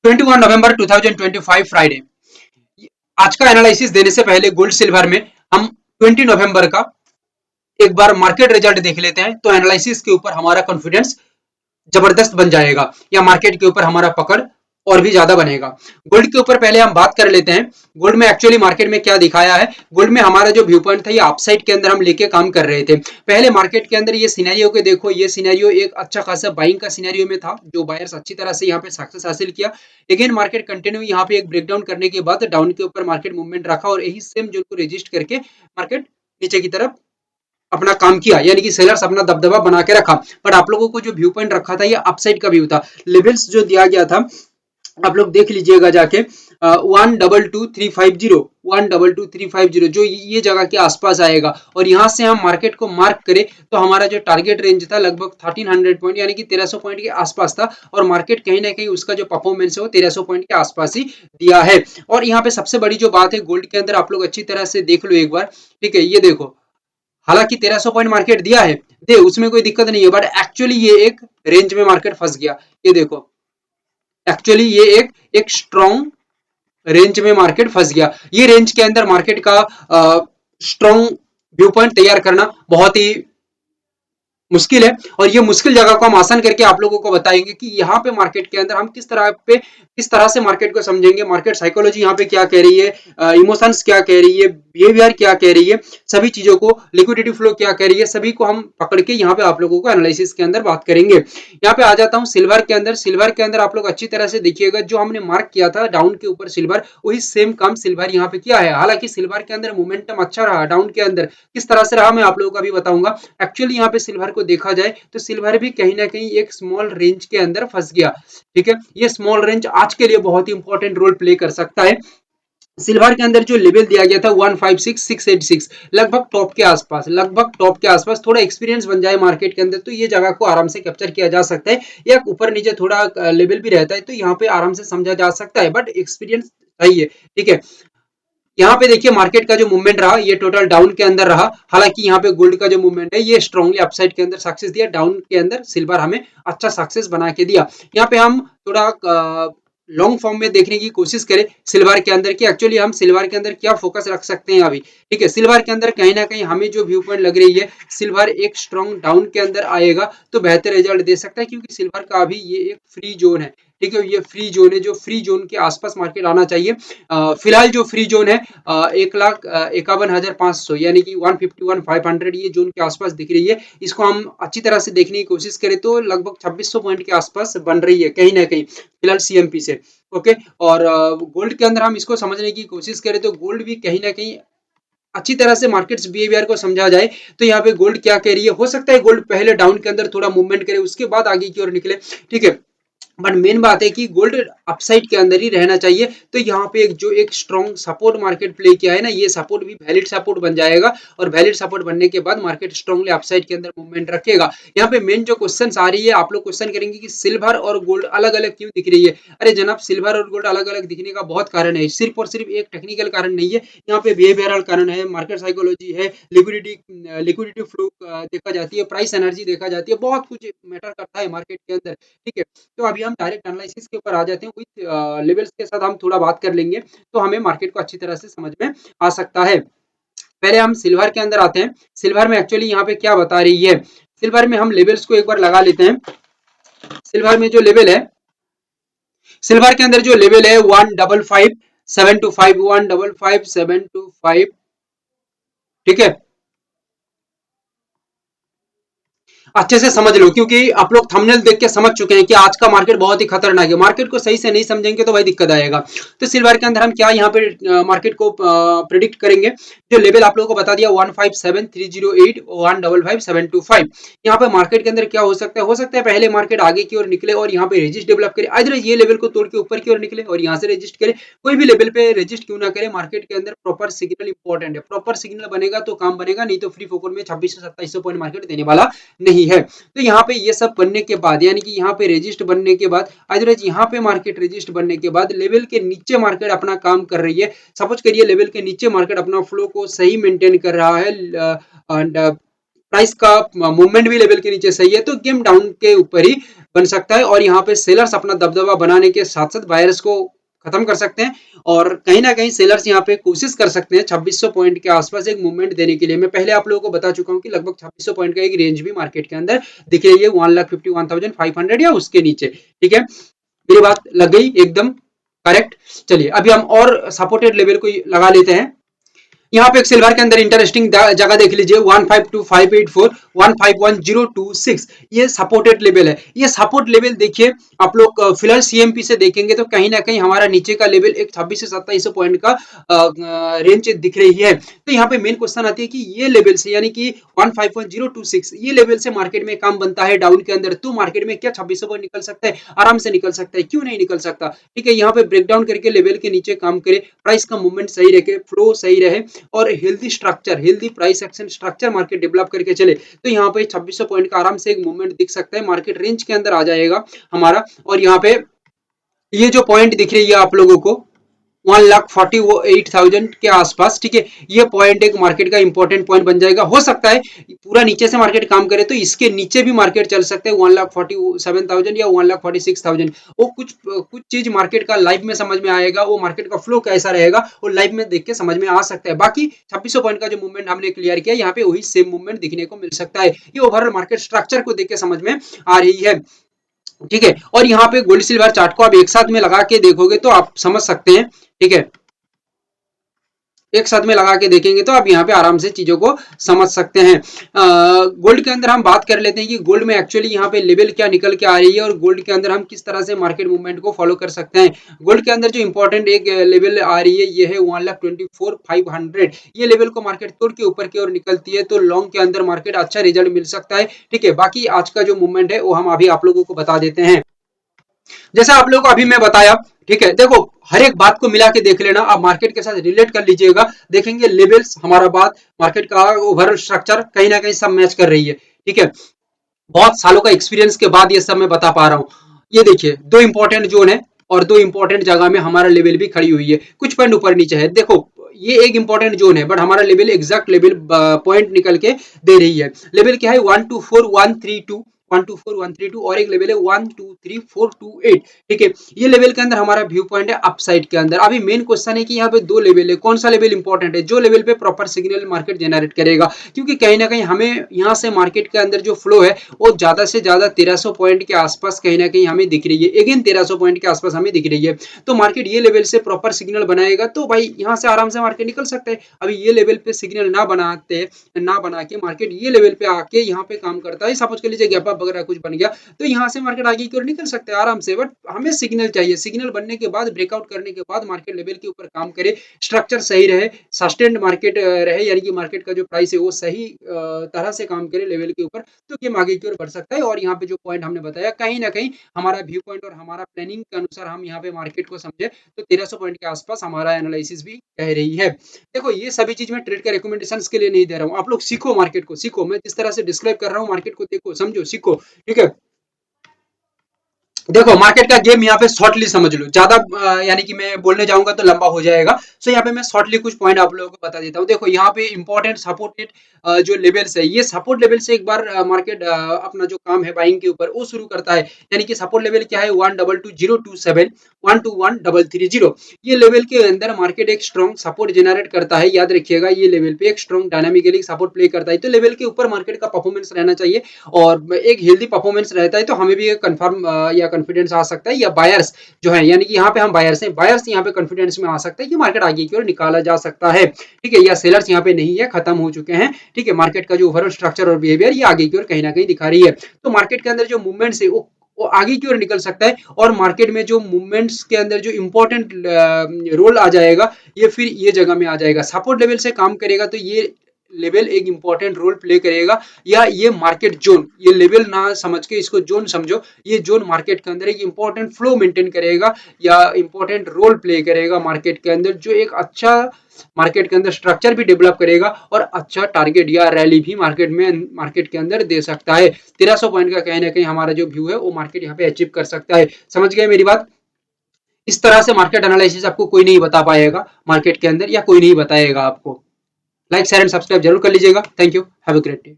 21 नवंबर 2025 Friday. आज का analysis देने से पहले गोल्ड सिल्वर में हम 20 नवंबर का एक बार मार्केट रिजल्ट देख लेते हैं, तो एनालिसिस के ऊपर हमारा कॉन्फिडेंस जबरदस्त बन जाएगा या मार्केट के ऊपर हमारा पकड़ और भी ज्यादा बनेगा। गोल्ड के ऊपर पहले हम बात कर लेते हैं, गोल्ड में एक्चुअली मार्केट में क्या दिखाया है। गोल्ड में हमारा जो व्यू पॉइंट था ये अपसाइड के अंदर हम लेके काम कर रहे थे। पहले मार्केट के अंदर ये सिनेरियो के देखो, ये सिनेरियो एक अच्छा खासा बाइंग का सिनेरियो में था, जो बायर्स अच्छी तरह से यहाँ पे सक्सेस हासिल किया। अगेन मार्केट कंटिन्यू यहाँ पे एक ब्रेकडाउन करने के बाद डाउन के ऊपर मार्केट मूवमेंट रखा और यही सेम जोन को रजिस्ट करके मार्केट नीचे की तरफ अपना काम किया, यानी कि सेलर्स अपना दबदबा बना के रखा। बट आप लोगों को जो व्यू पॉइंट रखा था ये अपसाइड का व्यू था। लेवल्स जो दिया गया था आप लोग देख लीजिएगा जाके, 122,350 122,350 जो ये जगह के आसपास आएगा और यहां से हम मार्केट को मार्क करें तो हमारा जो टारगेट रेंज था लगभग 1300 पॉइंट यानी कि 1300 पॉइंट के आसपास था और मार्केट कहीं ना कहीं उसका जो परफॉर्मेंस है वो 1300 पॉइंट के आसपास ही दिया है। और यहाँ पे सबसे बड़ी जो बात है गोल्ड के अंदर, आप लोग अच्छी तरह से देख लो एक बार, ठीक है। ये देखो, हालांकि 1300 पॉइंट मार्केट दिया है, दे उसमें कोई दिक्कत नहीं है, बट एक्चुअली ये एक रेंज में मार्केट फंस गया। ये देखो, एक्चुअली ये एक स्ट्रॉन्ग रेंज में मार्केट फंस गया। ये रेंज के अंदर मार्केट का स्ट्रॉन्ग व्यू पॉइंट तैयार करना बहुत ही मुश्किल है और ये मुश्किल जगह को हम आसान करके आप लोगों को बताएंगे कि यहाँ पे मार्केट के अंदर हम किस तरह से मार्केट को समझेंगे, मार्केट साइकोलॉजी यहाँ पे क्या कह रही है, इमोशंस क्या कह रही है, बिहेवियर क्या कह रही है, सभी चीजों को, लिक्विडिटी फ्लो क्या कह रही है, सभी को हम पकड़ के यहाँ पे आप लोगों को एनालिसिस के अंदर बात करेंगे। यहाँ पे आ जाता हूँ सिल्वर के अंदर। सिल्वर के अंदर आप लोग अच्छी तरह से देखिएगा, जो हमने मार्क किया था डाउन के ऊपर सिल्वर, वही सेम काम सिल्वर यहाँ पे किया है। हालांकि सिल्वर के अंदर मोमेंटम अच्छा रहा, डाउन के अंदर किस तरह से रहा मैं आप लोगों को अभी बताऊंगा। एक्चुअली यहाँ पे सिल्वर को देखा जाए तो सिल्वर भी कहीं ना कहीं एक स्मॉल रेंज के अंदर फंस गया, ठीक है। ये स्मॉल रेंज आज के लिए बहुत ही इंपॉर्टेंट रोल प्ले कर सकता है। सिल्वर के अंदर जो लेवल दिया गया था 156,686, लगभग टॉप के आसपास थोड़ा एक्सपीरियंस बन जाए मार्केट के अंदर तो ये जगह को आराम से कैप्चर किया जा सकता है। या ऊपर नीचे थोड़ा लेवल भी रहता है तो यहाँ पे आराम से समझा जा सकता है, बट एक्सपीरियंस सही है, ठीक है। यहाँ पे देखिए मार्केट का जो मूवमेंट रहा ये टोटल डाउन के अंदर रहा। हालांकि यहाँ पे गोल्ड का जो मूवमेंट है ये स्ट्रांगली अपसाइड के अंदर सक्सेस दिया, डाउन के अंदर सिल्वर हमें अच्छा सक्सेस बना के दिया। यहाँ पे हम थोड़ा लॉन्ग फॉर्म में देखने की कोशिश करें सिल्वर के अंदर कि एक्चुअली हम सिल्वर के अंदर क्या फोकस रख सकते हैं अभी, ठीक है। सिल्वर के अंदर कहीं ना कहीं हमें जो व्यू पॉइंट लग रही है, सिल्वर एक स्ट्रॉन्ग डाउन के अंदर आएगा तो बेहतर रिजल्ट दे सकता है, क्योंकि सिल्वर का अभी ये एक फ्री जोन है, ठीक है। ये फ्री जोन है, जो फ्री जोन के आसपास मार्केट आना चाहिए। फिलहाल जो फ्री जोन है 1,51,500 यानी कि 151,500 ये जोन के आसपास दिख रही है। इसको हम अच्छी तरह से देखने की कोशिश करें तो लगभग 2600 पॉइंट के आसपास बन रही है कहीं ना कहीं फिलहाल सीएमपी से, ओके। और गोल्ड के अंदर हम इसको समझने की कोशिश करें तो गोल्ड भी कहीं ना कहीं अच्छी तरह से मार्केट्स बिहेवियर को समझा जाए तो यहाँ पे गोल्ड क्या कह रही है। हो सकता है गोल्ड पहले डाउन के अंदर थोड़ा मूवमेंट करे उसके बाद आगे की ओर निकले, ठीक है। बट मेन बात है कि गोल्ड अपसाइड के अंदर ही रहना चाहिए। तो यहाँ पे एक स्ट्रॉन्ग सपोर्ट मार्केट प्ले किया है ना, ये सपोर्ट भी वैलिड सपोर्ट बन जाएगा और वैलिड सपोर्ट बनने के बाद मार्केट स्ट्रॉन्गली अपसाइड के अंदर मूवमेंट रखेगा। यहाँ पे मेन जो क्वेश्चन आ रही है, आप लोग क्वेश्चन करेंगे कि सिल्वर और गोल्ड अलग अलग क्यों दिख रही है। अरे जनाब, सिल्वर और गोल्ड अलग अलग दिखने का बहुत कारण है, सिर्फ और सिर्फ एक टेक्निकल कारण नहीं है। यहाँ पे बिहेवियरल कारण है, मार्केट साइकोलॉजी है, लिक्विडिटी फ्लो देखा जाती है, प्राइस एनर्जी देखा जाती है, बहुत कुछ मैटर करता है मार्केट के अंदर, ठीक है। तो अभी हम डायरेक्ट एनालिसिस के ऊपर आ जाते हैं, विद लेवल्स के साथ हम थोड़ा बात कर लेंगे तो हमें मार्केट को अच्छी तरह से समझ में आ सकता है। पहले हम सिल्वर के अंदर आते हैं। सिल्वर में एक्चुअली यहाँ पे क्या बता रही है, सिल्वर में हम लेवल्स को एक बार लगा लेते हैं। सिल्वर में जो लेवल है, सिल्वर के अंदर जो लेवल है 155,725 155,725, ठीक है। अच्छे से समझ लो, क्योंकि आप लोग थंबनेल देख के समझ चुके हैं कि आज का मार्केट बहुत ही खतरनाक है। मार्केट को सही से नहीं समझेंगे तो भाई दिक्कत आएगा। तो सिल्वर के अंदर हम क्या यहाँ पे मार्केट को प्रिडिक्ट करेंगे, जो लेवल आप लोगों को बता दिया 157,308 155,725। यहाँ पे मार्केट के अंदर क्या हो सकता है पहले मार्केट आगे की ओर निकले और यहाँ पे रेजिस्ट डेवलप करे, इधर ये लेवल को तोड़ के ऊपर की ओर निकले और यहाँ से रेजिस्ट करे। कोई भी लेवल पे रेजिस्ट क्यों ना करे, मार्केट के अंदर प्रॉपर सिग्नल इंपॉर्टेंट है। प्रॉपर सिग्नल बनेगा तो काम बनेगा, नहीं तो फ्री फोकट में 2600-2700 पॉइंट मार्केट देने वाला नहीं है। तो यहाँ पे ये सब बनने के बाद, यानी कि यहाँ पे रेजिस्ट बनने के बाद, अदरवाइज यहाँ पे मार्केट रेजिस्ट बनने के बाद लेवल के नीचे मार्केट अपना काम कर रही है। सपोज करिए लेवल के नीचे मार्केट अपना फ्लो को सही मेंटेन कर रहा है एंड प्राइस का मूवमेंट भी लेवल के नीचे सही है, तो गेम डाउन के ऊपर ही बन सकता है और यहाँ पे सेलर्स अपना दबदबा बनाने के साथ साथ बायर्स को खत्म कर सकते हैं और कहीं ना कहीं सेलर्स यहाँ पे कोशिश कर सकते हैं 2600 पॉइंट के आसपास एक मूवमेंट देने के लिए। मैं पहले आप लोगों को बता चुका हूँ कि लगभग 2600 पॉइंट का एक रेंज भी मार्केट के अंदर दिख रही है 1,51,500 या उसके नीचे। ठीक है, मेरी बात लग गई एकदम करेक्ट। चलिए अभी हम और सपोर्टेड लेवल को लगा लेते हैं। यहाँ पे एक सिल्वर के अंदर इंटरेस्टिंग जगह देख लीजिए 152,584 151,026 ये सपोर्टेड लेवल है। ये सपोर्ट लेवल देखिए आप लोग फिलहाल सीएमपी से देखेंगे तो कहीं ना कहीं हमारा नीचे का लेवल एक 26 से 2700 पॉइंट का रेंज दिख रही है। तो यहाँ पे मेन क्वेश्चन आती है कि ये लेवल से यानी कि 151,026 ये लेवल से मार्केट में काम बनता है डाउन के अंदर तो मार्केट में क्या 2600 पॉइंट निकल सकता है? आराम से निकल सकता है, क्यों नहीं निकल सकता। ठीक है, यहाँ पे ब्रेकडाउन करके लेवल के नीचे काम करे, प्राइस का मूवमेंट सही रहे, फ्लो सही रहे और healthy structure, healthy price action structure market develop करके चले तो यहाँ पे 2600 पॉइंट का आराम से एक मूवमेंट दिख सकता है, मार्केट रेंज के अंदर आ जाएगा हमारा। और यहाँ पे ये जो पॉइंट दिख रही है आप लोगों को 1,48,000 के आसपास, ठीक है, ये पॉइंट एक मार्केट का इंपॉर्टेंट पॉइंट बन जाएगा। हो सकता है पूरा नीचे से मार्केट काम करे तो इसके नीचे भी मार्केट चल सकते हैं 1,47,000 या 1,46,000। वो कुछ चीज मार्केट का लाइव में समझ में आएगा, वो मार्केट का फ्लो कैसा रहेगा वो लाइव में देख के समझ में आ सकता है। बाकी 2600 पॉइंट का जो मूवमेंट हमने क्लियर किया यहाँ पे वही सेम मूवमेंट दिखने को मिल सकता है। ये ओवरऑल मार्केट स्ट्रक्चर को देख के समझ में आ रही है। ठीक है, और यहाँ पे गोल्ड सिल्वर चार्ट को आप एक साथ में लगा के देखोगे तो आप समझ सकते हैं। ठीक है, एक साथ में लगा के देखेंगे तो आप यहाँ पे आराम से चीजों को समझ सकते हैं। गोल्ड के अंदर हम बात कर लेते हैं कि गोल्ड में एक्चुअली यहाँ पे लेवल क्या निकल के आ रही है और गोल्ड के अंदर हम किस तरह से मार्केट मूवमेंट को फॉलो कर सकते हैं। गोल्ड के अंदर जो इंपॉर्टेंट एक लेवल आ रही है ये है 1,24,500। ये लेवल को मार्केट तोड़ के ऊपर की ओर निकलती है तो लॉन्ग के अंदर मार्केट अच्छा रिजल्ट मिल सकता है। ठीक है, बाकी आज का जो मूवमेंट है वो हम अभी आप लोगों को बता देते हैं। जैसा आप लोगों को अभी मैं बताया, ठीक है, देखो हर एक बात को मिला के देख लेना, आप मार्केट के साथ रिलेट कर लीजिएगा, देखेंगे लेवल्स हमारा बात मार्केट का ओवरऑल स्ट्रक्चर कहीं ना कहीं सब मैच कर रही है। ठीक है, बहुत सालों का एक्सपीरियंस के बाद ये सब मैं बता पा रहा हूँ। ये देखिए दो इंपॉर्टेंट जोन है और दो इंपॉर्टेंट जगह में हमारा लेवल भी खड़ी हुई है, कुछ पॉइंट ऊपर नीचे है। देखो ये एक इंपॉर्टेंट जोन है बट हमारा लेवल एग्जैक्ट लेवल पॉइंट निकल के दे रही है। लेवल क्या है 124,132 124,132 और एक लेवल है 123,428। ठीक है, ये लेवल के अंदर हमारा व्यू पॉइंट है अपसाइड के अंदर। अभी मेन क्वेश्चन है कि यहाँ पे दो लेवल है, कौन सा लेवल इंपॉर्टेंट है? जो लेवल पे प्रॉपर सिग्नल मार्केट जनरेट करेगा, क्योंकि कहीं ना कहीं हमें यहाँ से मार्केट के अंदर जो फ्लो है वो ज्यादा से ज्यादा 1300 पॉइंट के आसपास कहीं ना कहीं हमें दिख रही है। अगेन 1300 पॉइंट के आसपास हमें दिख रही है तो मार्केट ये लेवल से प्रॉपर सिग्नल बनाएगा तो भाई यहाँ से आराम से मार्केट निकल सकता है। अभी ये लेवल पे सिग्नल ना बना के मार्केट ये लेवल पे आके यहाँ पे काम करता है, सपोज कर लीजिए गैप अप वगैरह कुछ बन गया तो यहाँ से मार्केट आगे की ओर निकल सकता है आराम से। बट हमें सिग्नल चाहिए, सिग्नल बनने के बाद ब्रेकआउट करने के बाद मार्केट लेवल के ऊपर काम करे, स्ट्रक्चर सही रहे, सस्टेन्ड मार्केट रहे, यानी कि मार्केट का जो प्राइस है वो सही तरह से काम करे लेवल के ऊपर तो गेम आगे की ओर बढ़ सकता है। और यहाँ पे जो पॉइंट हमने बताया कहीं ना कहीं हमारा व्यू पॉइंट और हमारा प्लानिंग के अनुसार हम यहाँ पे मार्केट को समझे तो 1300 पॉइंट के आसपास हमारा एनालिसिस भी कह रही है। देखो ये सभी चीज मैं ट्रेड का रिकमेंडेशन के लिए नहीं दे रहा हूँ, आप लोग सीखो, मार्केट को सीखो, मैं जिस तरह से डिस्क्राइब कर रहा हूँ मार्केट को देखो, समझो, सीखो। ठीक है, देखो मार्केट का गेम यहाँ पे शॉर्टली समझ लो, ज्यादा यानी कि मैं बोलने जाऊंगा तो लंबा हो जाएगा। सो यहाँ पे मैं शॉर्टली कुछ पॉइंट आप लोगों को बता देता हूँ। देखो यहाँ पे इंपॉर्टेंट सपोर्टेड जो लेवल्स है, ये सपोर्ट लेवल से एक बार मार्केट अपना जो काम है बाइंग के ऊपर वो शुरू करता है, यानी कि सपोर्ट लेवल क्या है 122,027 121,330। ये लेवल के अंदर मार्केट एक स्ट्रॉन्ग सपोर्ट जनरेट करता है, याद रखिएगा ये लेवल पे एक स्ट्रॉन्ग डायनामिकली सपोर्ट प्ले करता है तो लेवल के ऊपर मार्केट का परफॉर्मेंस रहना चाहिए और एक हेल्दी परफॉर्मेंस रहता है तो हमें भी एक कंफर्म या कॉन्फिडेंस आ सकता है, या बायर्स जो है यानी कि यहाँ पे हम बायर्स हैं, बायर्स यहाँ पे कॉन्फिडेंस में आ सकता है कि मार्केट आगे की ओर निकाला जा सकता है। ठीक है, या सेलर्स यहाँ पे नहीं है, खत्म हो चुके हैं। ठीक है, मार्केट का जो ओवरऑल स्ट्रक्चर और बिहेवियर ये आगे की ओर कहीं ना कहीं दिखा रही है तो मार्केट के अंदर जो मूवमेंट्स है वो आगे की ओर निकल सकता है और मार्केट में जो मूवमेंट्स के अंदर जो इंपॉर्टेंट रोल आ जाएगा ये फिर ये जगह में आ जाएगा, सपोर्ट लेवल से काम करेगा तो ये लेवल एक इंपॉर्टेंट रोल प्ले करेगा, या ये मार्केट जोन, ये लेवल ना समझ के इसको जोन समझो, ये जोन मार्केट के अंदर एक इंपॉर्टेंट फ्लो मेंटेन करेगा या इंपॉर्टेंट रोल प्ले करेगा मार्केट के अंदर, जो एक अच्छा मार्केट के अंदर स्ट्रक्चर भी डेवलप करेगा और अच्छा टारगेट या रैली भी मार्केट के अंदर दे सकता है। 1300 पॉइंट का कहीं ना कहीं हमारा जो व्यू है वो मार्केट यहाँ पे अचीव कर सकता है। समझ गए मेरी बात? इस तरह से मार्केट एनालिसिस आपको कोई नहीं बता पाएगा मार्केट के अंदर, या कोई नहीं बताएगा आपको। लाइक शेयर एंड सब्सक्राइब जरूर कर लीजिएगा। Thank you, have a great day.